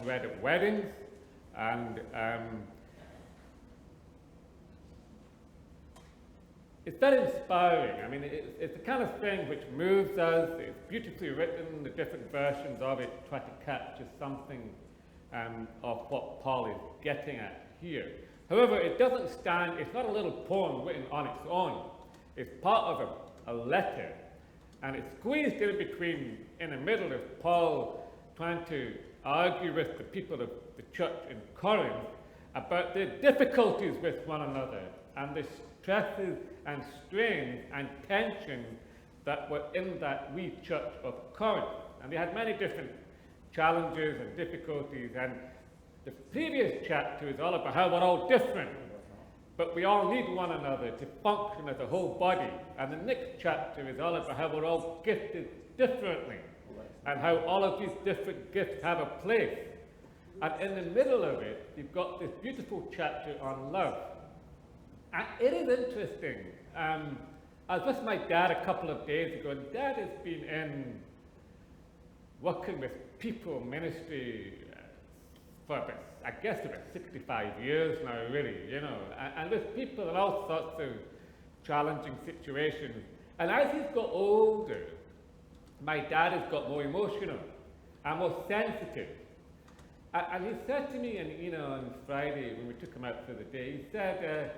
read at weddings, and it's very inspiring. I mean, it's the kind of thing which moves us. It's beautifully written. The different versions of it try to capture something of what Paul is getting at here. However, it doesn't stand, it's not a little poem written on its own. It's part of a letter, and it's squeezed in between, in the middle of Paul trying to argue with the people of the church in Corinth about the difficulties with one another and the stresses and strains and tensions that were in that wee church of Corinth. And they had many different challenges and difficulties, and the previous chapter is all about how we're all different, but we all need one another to function as a whole body. And the next chapter is all about how we're all gifted differently, and how all of these different gifts have a place. And in the middle of it, you've got this beautiful chapter on love. And it is interesting. I was with my dad a couple of days ago, and Dad has been in working with people ministry for about, I guess, about 65 years now, really, you know. And there's people in all sorts of challenging situations. And as he's got older, my dad has got more emotional and more sensitive. And he said to me, on Friday when we took him out for the day, he said,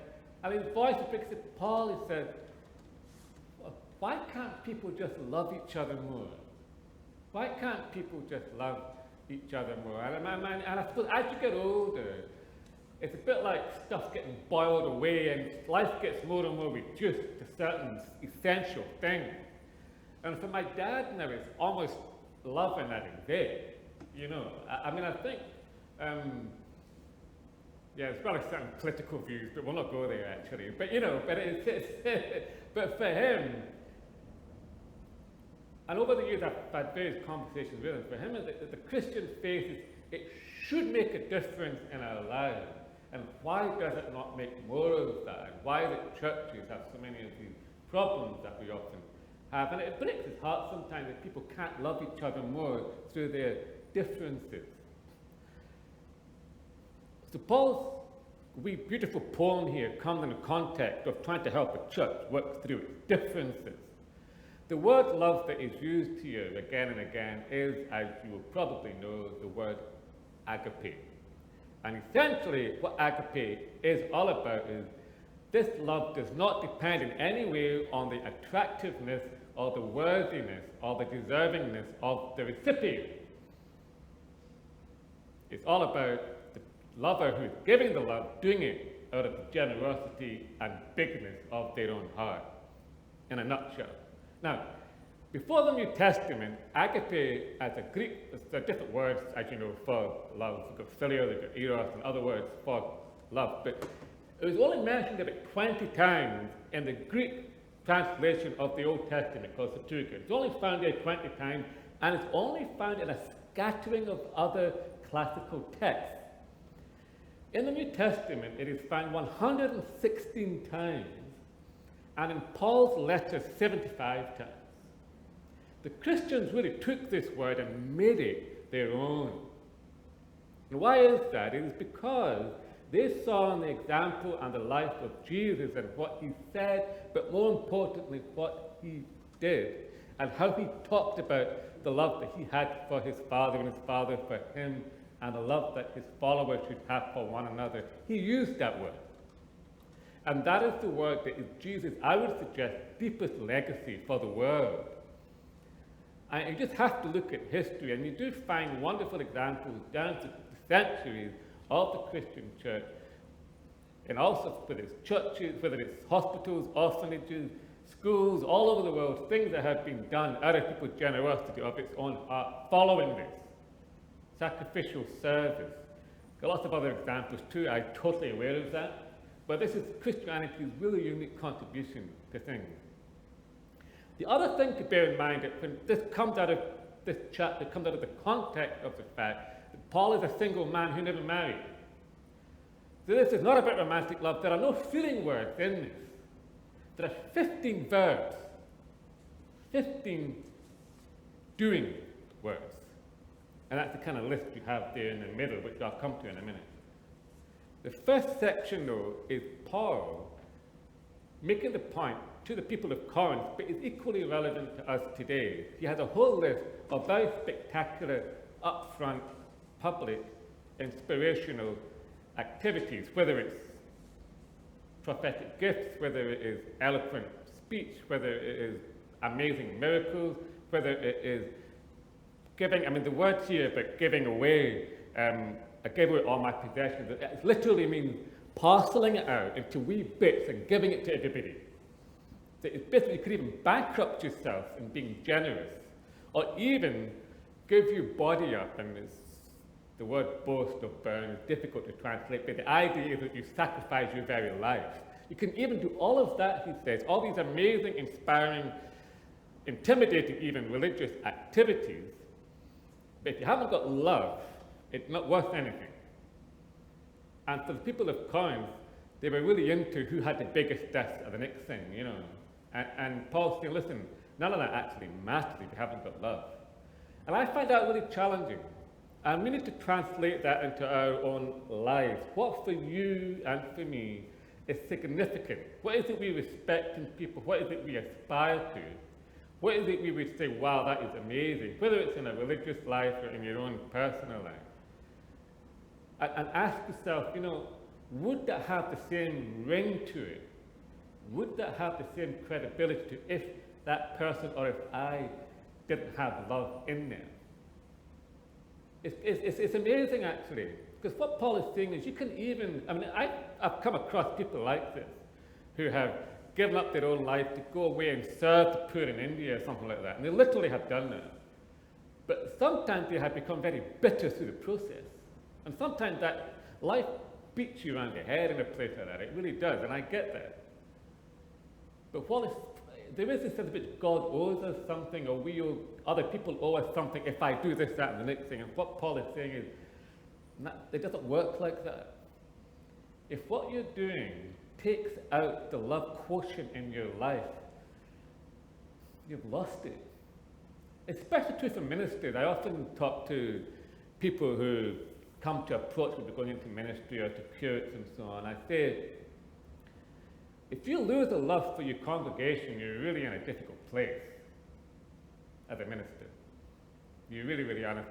and his voice was big, he said, Paul, he said, why can't people just love each other more? Why can't people just love each other more? And I suppose as you get older, it's a bit like stuff getting boiled away, and life gets more and more reduced to certain essential things. And for my dad now, it's almost love and that exists, you know. I think, there's probably certain political views, but we'll not go there actually. But but for him, and over the years I've had various conversations with him, for him the Christian faith, it should make a difference in our lives. And why does it not make more of that? And why the churches have so many of these problems that we often have? And it breaks his heart sometimes that people can't love each other more through their differences. So Paul's wee beautiful poem here comes in the context of trying to help a church work through its differences. The word love that is used here again and again is, as you will probably know, the word agape. And essentially what agape is all about is this love does not depend in any way on the attractiveness or the worthiness or the deservingness of the recipient. It's all about the lover who is giving the love, doing it out of the generosity and bigness of their own heart, in a nutshell. Now, before the New Testament, agape as a Greek, there are different words, as you know, for love. You've got philia, you've got eros, and other words for love. But it was only mentioned about 20 times in the Greek translation of the Old Testament, called Septuagint. It's only found there 20 times, and it's only found in a scattering of other classical texts. In the New Testament, it is found 116 times, and in Paul's letter, 75 times. The Christians really took this word and made it their own. And why is that? It is because they saw in the example and the life of Jesus and what he said, but more importantly, what he did, and how he talked about the love that he had for his Father and his Father for him, and the love that his followers should have for one another. He used that word. And that is the word that is Jesus', I would suggest, deepest legacy for the world. And you just have to look at history, and you do find wonderful examples down to the centuries of the Christian church, and also whether it's churches, whether it's hospitals, orphanages, schools, all over the world, things that have been done out of people's generosity of its own heart, following this. Sacrificial service. Got lots of other examples too, I'm totally aware of that. But this is Christianity's really unique contribution to things. The other thing to bear in mind that when this comes out of this chapter, comes out of the context of the fact that Paul is a single man who never married. So this is not about romantic love. There are no feeling words in this. There are 15 verbs, 15 doing words. And that's the kind of list you have there in the middle, which I'll come to in a minute. The first section, though, is Paul making the point to the people of Corinth, but it's equally relevant to us today. He has a whole list of very spectacular, upfront, public, inspirational activities, whether it's prophetic gifts, whether it is eloquent speech, whether it is amazing miracles, whether it is giving, I mean, the words here about giving away, I gave away all my possessions, it literally means parceling it out into wee bits and giving it to everybody. So it's basically, you could even bankrupt yourself in being generous, or even give your body up, and it's, the word boast or burn is difficult to translate, but the idea is that you sacrifice your very life. You can even do all of that, he says, all these amazing, inspiring, intimidating even religious activities, but if you haven't got love, it's not worth anything. And for the people of Corinth, they were really into who had the biggest desk or the next thing, you know. And Paul's saying, listen, none of that actually matters if you haven't got love. And I find that really challenging. And we need to translate that into our own lives. What for you and for me is significant? What is it we respect in people? What is it we aspire to? What is it we would say, wow, that is amazing? Whether it's in a religious life or in your own personal life. And ask yourself, you know, would that have the same ring to it? Would that have the same credibility to it if that person or if I didn't have love in them? It's amazing, actually, because what Paul is saying is you can even, I mean, I've come across people like this who have given up their own life to go away and serve the poor in India or something like that, and they literally have done that. But sometimes they have become very bitter through the process, and sometimes that life beats you around the head in a place like that. It really does, and I get that. But there is this sense in which God owes us something, or other people owe us something if I do this, that, and the next thing. And what Paul is saying is, it doesn't work like that. If what you're doing takes out the love quotient in your life, you've lost it. Especially true for ministers. I often talk to people who come to approach me going into ministry or to curates and so on. I say, if you lose a love for your congregation, you're really in a difficult place as a minister. You really, really are.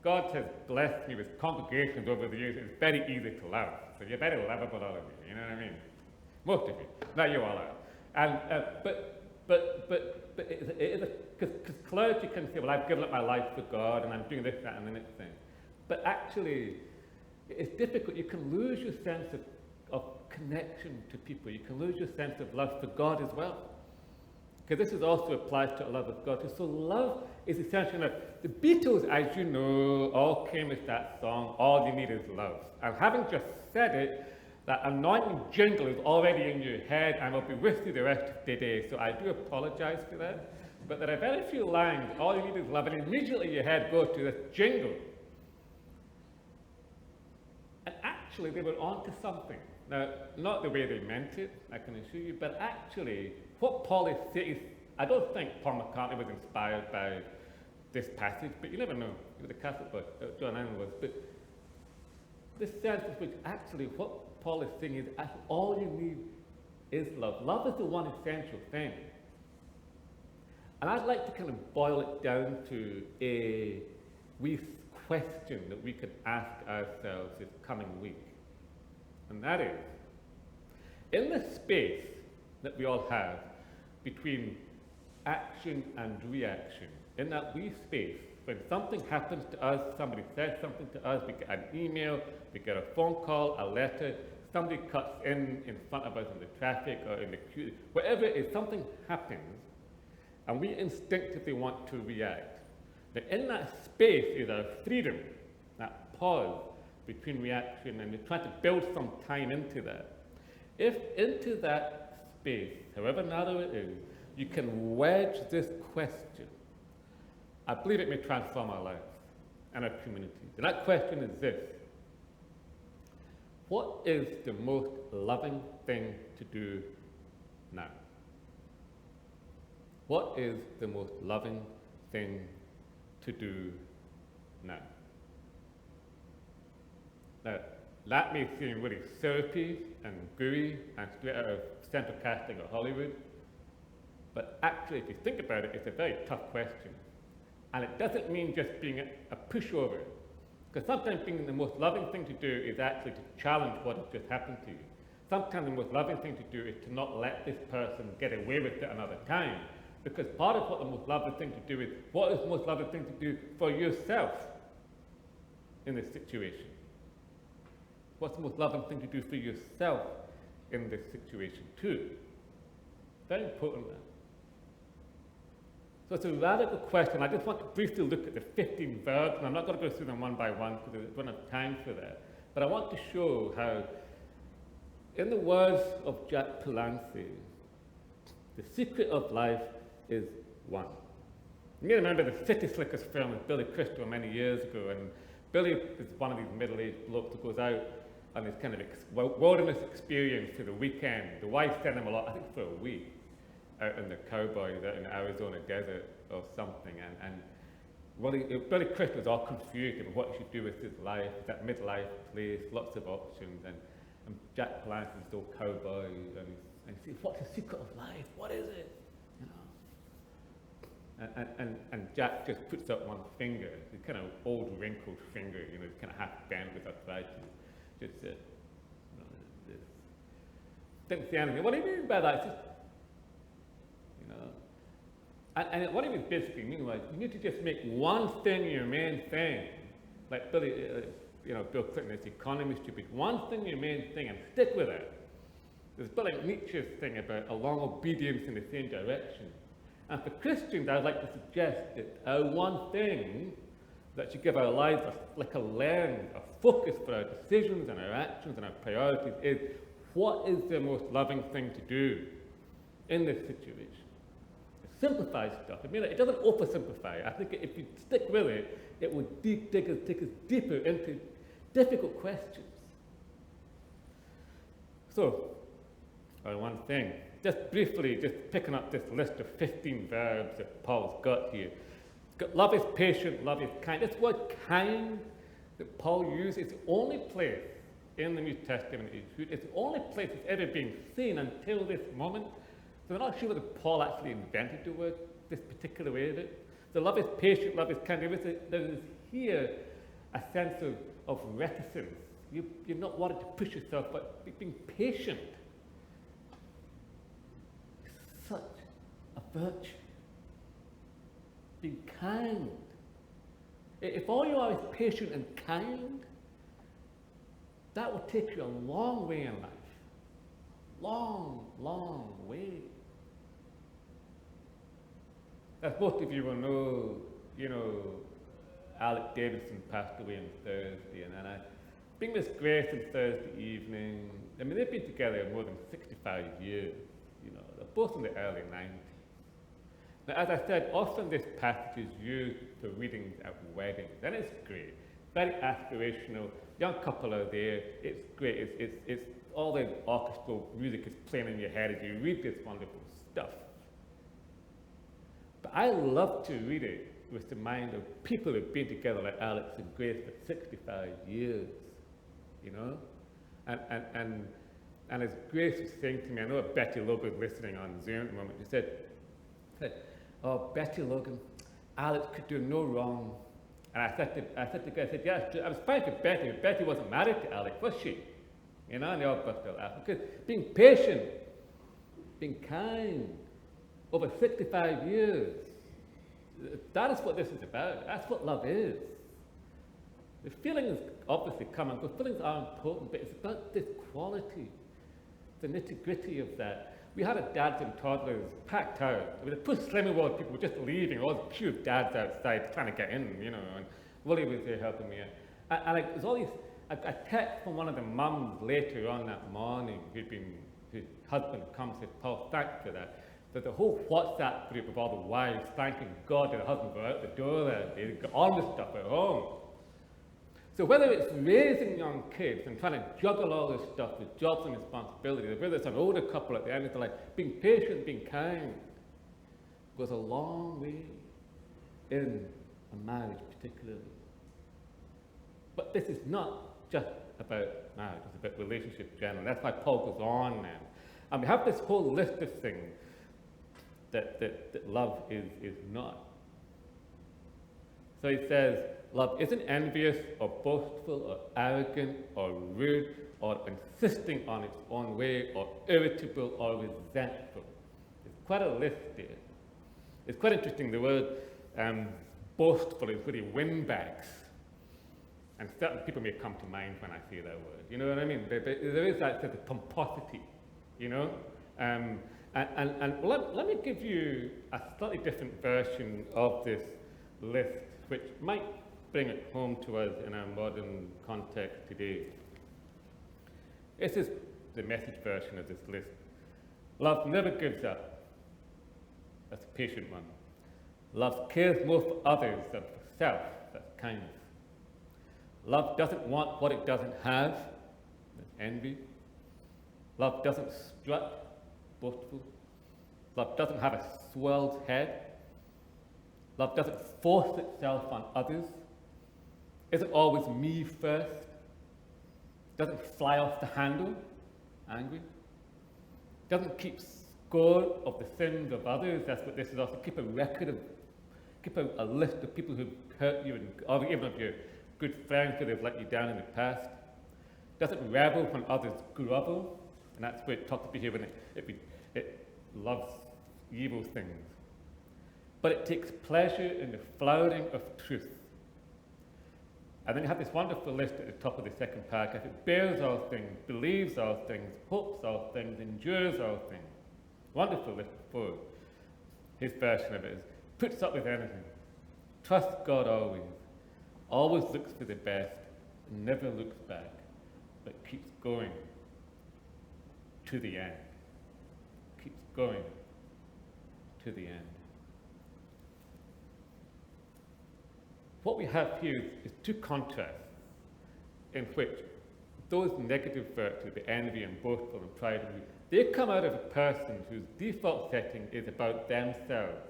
God has blessed me with congregations over the years. It's very easy to love. So you're very lovable, all of you. You know what I mean? Most of you. Not you all are. And but it is because clergy can say, well, I've given up my life for God and I'm doing this, that, and the next thing. But actually, it's difficult. You can lose your sense of connection to people. You can lose your sense of love for God as well. Because this also applies to a love of God too. So love is essential. Now, the Beatles, as you know, all came with that song, All You Need Is Love. And having just said it, that anointing jingle is already in your head and will be with you the rest of the day. So I do apologize for that. But there are very few lines, all you need is love, and immediately your head goes to this jingle. And actually, they were onto something. Now, not the way they meant it, I can assure you, but actually, what Paul is saying, I don't think Paul McCartney was inspired by this passage, but you never know. He was a Catholic, but John Allen was. But this sense in which actually what Paul is saying is actually all you need is love. Love is the one essential thing. And I'd like to kind of boil it down to a wee question that we could ask ourselves this coming week. And that is, in the space that we all have between action and reaction, in that wee space, when something happens to us, somebody says something to us, we get an email, we get a phone call, a letter, somebody cuts in front of us in the traffic or in the queue, whatever it is, something happens, and we instinctively want to react. Now, in that space is our freedom, that pause between reaction, and we try to build some time into that. If into that space, however narrow it is, you can wedge this question, I believe it may transform our lives and our communities. And that question is this: what is the most loving thing to do now? What is the most loving thing to do now? Now, that may seem really syrupy and gooey and straight out of central casting or Hollywood, but actually, if you think about it, it's a very tough question. And it doesn't mean just being a pushover, because sometimes being the most loving thing to do is actually to challenge what has just happened to you. Sometimes the most loving thing to do is to not let this person get away with it another time, because part of what the most loving thing to do is, what is the most loving thing to do for yourself in this situation? What's the most loving thing to do for yourself in this situation too? Very important. So it's a radical question. I just want to briefly look at the 15 verbs, and I'm not going to go through them one by one because we don't have time for that. But I want to show how, in the words of Jack Palance, the secret of life is one. You may remember the City Slickers film with Billy Crystal many years ago, and Billy is one of these middle-aged blokes who goes out on this kind of wilderness experience for the weekend. The wife sent him a lot, I think for a week, out in the cowboys, out in the Arizona desert or something, and Billy Crystal is all confused about what he should do with his life, that midlife place, lots of options, and Jack Palance is still cowboy, and he says, what's the secret of life? What is it? You know? And Jack just puts up one finger, the kind of old wrinkled finger, you know, kind of half bent with arthritis. Just said, you know, this. Didn't say anything. What do you mean by that? It's just, you know. And what he was basically meaning was, you need to just make one thing your main thing. Like Bill Clinton, this economy stupid. One thing your main thing and stick with it. There's a bit like Nietzsche's thing about a long obedience in the same direction. And for Christians, I'd like to suggest that our one thing that should give our lives like a lens, a focus for our decisions and our actions and our priorities is, what is the most loving thing to do in this situation? It simplifies stuff. I mean, it doesn't oversimplify. I think if you stick with it, it will take us deeper into difficult questions. So, our one thing. Just briefly, just picking up this list of 15 verbs that Paul's got here. Love is patient, love is kind. This word kind that Paul uses is the only place in the New Testament, it's the only place it's ever been seen until this moment. So we're not sure whether Paul actually invented the word this particular way of it. So love is patient, love is kind. There is here a sense of reticence. You're not wanting to push yourself, but being patient is such a virtue. Being kind. If all you are is patient and kind, that will take you a long way in life. Long, long way. As most of you will know, Alec Davidson passed away on Thursday, and I bring Miss Grace on Thursday evening. I mean, they've been together more than 65 years. They're both in the early 90s. Now, as I said, often this passage is used for readings at weddings, and it's great. Very aspirational. Young couple are there. It's great. It's all the orchestral music is playing in your head as you read this wonderful stuff. But I love to read it with the mind of people who've been together like Alex and Grace for 65 years, And as Grace was saying to me, I know Betty Logan's listening on Zoom at the moment, she said, oh, Betty Logan, Alex could do no wrong. And I said to Grace, yeah, I was fine for Betty, but Betty wasn't married to Alex, was she? And they all burst out laughing. Because being patient, being kind, over 65 years, that is what this is about. That's what love is. The feelings obviously come and go. Feelings are important, but it's about this quality, the nitty-gritty of that. We had a dads and toddlers packed out. I mean, the post-Slimming World people were just leaving, all the cute dads outside trying to get in, and Willie was there helping me. And there's all these, a text from one of the mums later on that morning, whose husband comes and says, Paul, thanks for that. There's a whole WhatsApp group of all the wives thanking God that the husband got out the door that day. They got all this stuff at home. So whether it's raising young kids and trying to juggle all this stuff with jobs and responsibilities, or whether it's an older couple at the end of their life, being patient, being kind, goes a long way in a marriage particularly. But this is not just about marriage, it's about relationship generally. That's why Paul goes on then. And we have this whole list of things that love is not. So he says, love isn't envious or boastful or arrogant or rude or insisting on its own way or irritable or resentful. It's quite a list there. It's quite interesting, the word boastful is really windbags. And certain people may come to mind when I say that word. You know what I mean? There is that sort of pomposity, you know? And let me give you a slightly different version of this list, which might bring it home to us in our modern context today. This is the Message version of this list. Love never gives up. That's a patient one. Love cares more for others than for self. That's kindness. Love doesn't want what it doesn't have. That's envy. Love doesn't strut, boastful. Love doesn't have a swelled head. Love doesn't force itself on others. Isn't always me first. Doesn't fly off the handle, angry. Doesn't keep score of the sins of others. That's what this is also. Keep a record of, keep a list of people who've hurt you, or even of your good friends who have let you down in the past. Doesn't revel when others grovel. And that's where it talks about here when it loves evil things. But it takes pleasure in the flowering of truth. And then you have this wonderful list at the top of the second paragraph. It bears all things, believes all things, hopes all things, endures all things. Wonderful list before. His version of it is, puts up with anything, trusts God always looks for the best, never looks back, but keeps going to the end. Keeps going to the end. What we have here is two contrasts in which those negative virtues, the envy and boastful and pride, they come out of a person whose default setting is about themselves.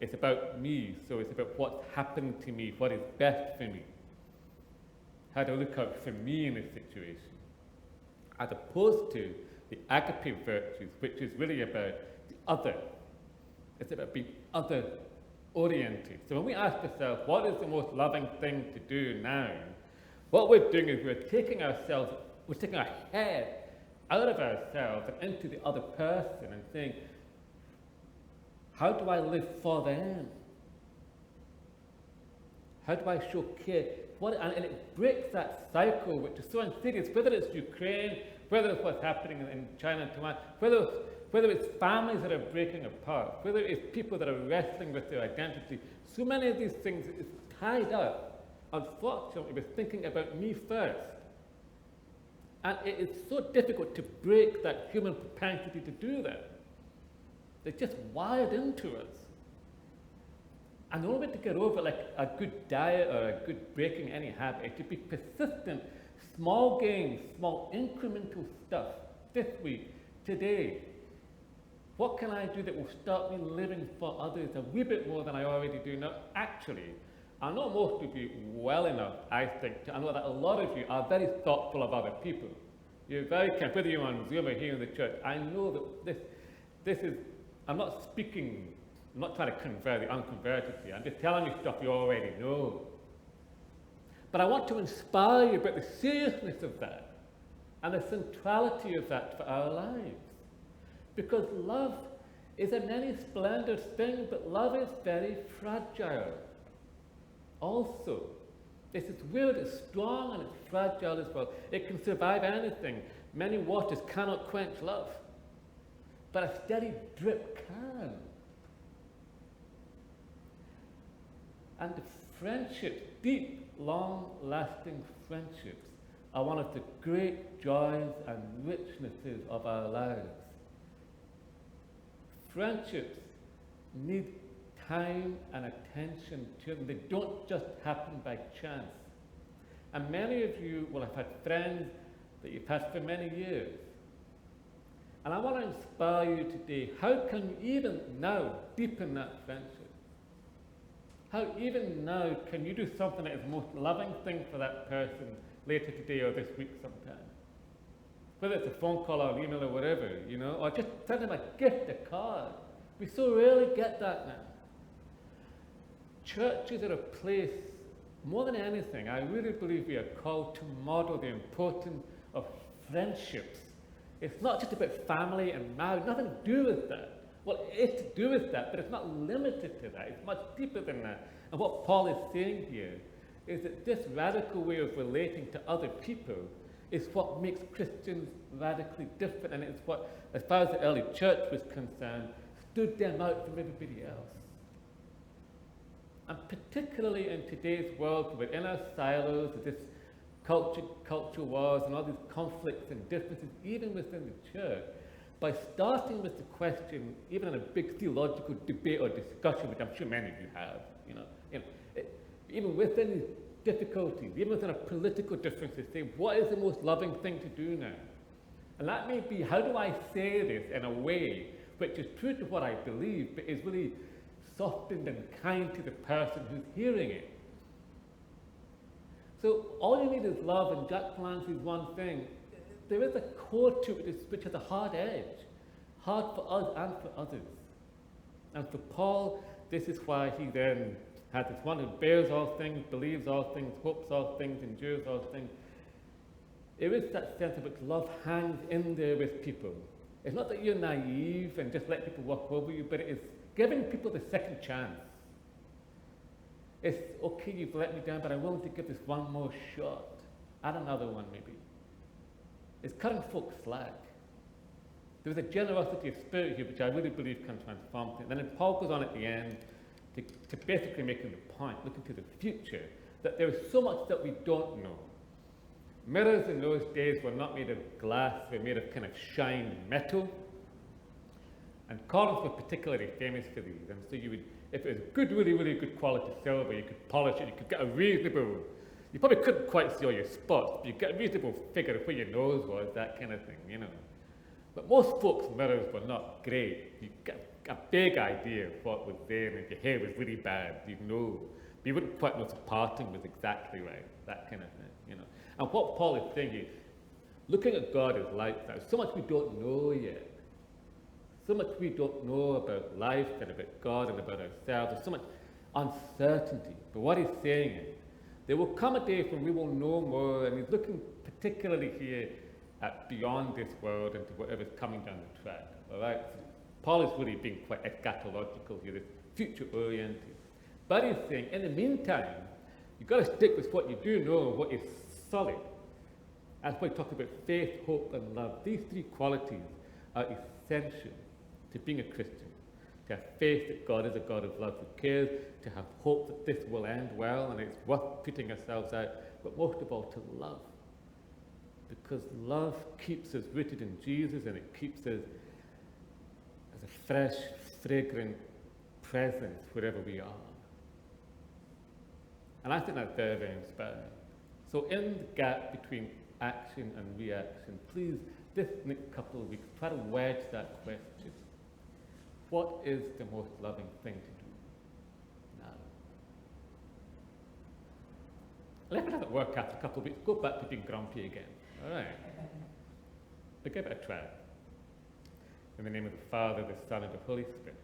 It's about me, so it's about what's happened to me, what is best for me. How do I look out for me in this situation? As opposed to the agape virtues, which is really about the other. It's about being other-oriented. So when we ask ourselves, what is the most loving thing to do now? What we're doing is we're taking our head out of ourselves and into the other person and saying, how do I live for them? How do I show care? And it breaks that cycle, which is so insidious, whether it's Ukraine, whether it's what's happening in China and Taiwan, whether it's families that are breaking apart, whether it's people that are wrestling with their identity. So many of these things is tied up, unfortunately, with thinking about me first. And it is so difficult to break that human propensity to do that. They're just wired into us. And the only way to get over like a good diet or a good breaking any habit is to be persistent, small gains, small incremental stuff this week, today. What can I do that will start me living for others a wee bit more than I already do now? Actually, I know most of you well enough, I think, I know that a lot of you are very thoughtful of other people. You're very careful, whether you're on Zoom or here in the church. I know that this is, I'm not trying to convert the unconverted here. I'm just telling you stuff you already know. But I want to inspire you about the seriousness of that and the centrality of that for our lives. Because love is a many splendid thing, but love is very fragile. Also, this is weird, it's strong and it's fragile as well. It can survive anything. Many waters cannot quench love, but a steady drip can. And the friendships, deep, long-lasting friendships, are one of the great joys and richnesses of our lives. Friendships need time and attention to them. They don't just happen by chance. And many of you will have had friends that you've had for many years. And I want to inspire you today. How can you even now deepen that friendship? How even now can you do something that is the most loving thing for that person later today or this week sometime. Whether it's a phone call or an email or whatever, or just send them a gift, a card. We so rarely get that now. Churches are a place, more than anything, I really believe we are called to model the importance of friendships. It's not just about family and marriage, nothing to do with that. Well, it's to do with that, but it's not limited to that. It's much deeper than that. And what Paul is saying here is that this radical way of relating to other people is what makes Christians radically different, and it's what, as far as the early church was concerned, stood them out from everybody else. And particularly in today's world, we're in our silos, this culture wars and all these conflicts and differences, even within the church, by starting with the question, even in a big theological debate or discussion, which I'm sure many of you have, even within these difficulties, even within our political differences, say, what is the most loving thing to do now? And that may be, how do I say this in a way which is true to what I believe, but is really softened and kind to the person who's hearing it? So all you need is love, and Jack Palance is one thing. There is a core to it which has a hard edge, hard for us and for others. And for Paul, this is why he then has this one who bears all things, believes all things, hopes all things, endures all things. There is that sense of which love hangs in there with people. It's not that you're naive and just let people walk over you, but it is giving people the second chance. It's, okay, you've let me down, but I'm willing to give this one more shot. Add another one, maybe. It's cutting folks slack. There's a generosity of spirit here which I really believe can transform things. And then Paul goes on at the end to basically making the point, looking to the future, that there is so much that we don't know. Mirrors in those days were not made of glass, they were made of kind of shine metal. And Corinth were particularly famous for these. And so you would, if it was good, really, really good quality silver, you could polish it, you could get a reasonable, you probably couldn't quite see all your spots, but you get a reasonable figure of where your nose was, that kind of thing, But most folks' mirrors were not great. You get a big idea of what was there, and if your hair was really bad, you'd know. But you wouldn't quite know if the parting was exactly right, that kind of thing, And what Paul is saying is, looking at God is like that. So much we don't know yet. So much we don't know about life and about God and about ourselves. There's so much uncertainty. But what he's saying is, there will come a day when we will know more, and he's looking particularly here at beyond this world and to whatever's coming down the track. All right? So Paul is really being quite eschatological here, it's future-oriented. But he's saying, in the meantime, you've got to stick with what you do know, what is solid. That's why he talks about faith, hope, and love. These three qualities are essential to being a Christian. To have faith that God is a God of love who cares, to have hope that this will end well and it's worth putting ourselves out, but most of all to love. Because love keeps us rooted in Jesus, and it keeps us as a fresh, fragrant presence wherever we are. And I think that's very, very inspiring. So in the gap between action and reaction, please, this next couple of weeks, try to wedge that question. What is the most loving thing to do now? Let it doesn't work after a couple of weeks, go back to being grumpy again. All right. But give it a try. In the name of the Father, the Son, and the Holy Spirit.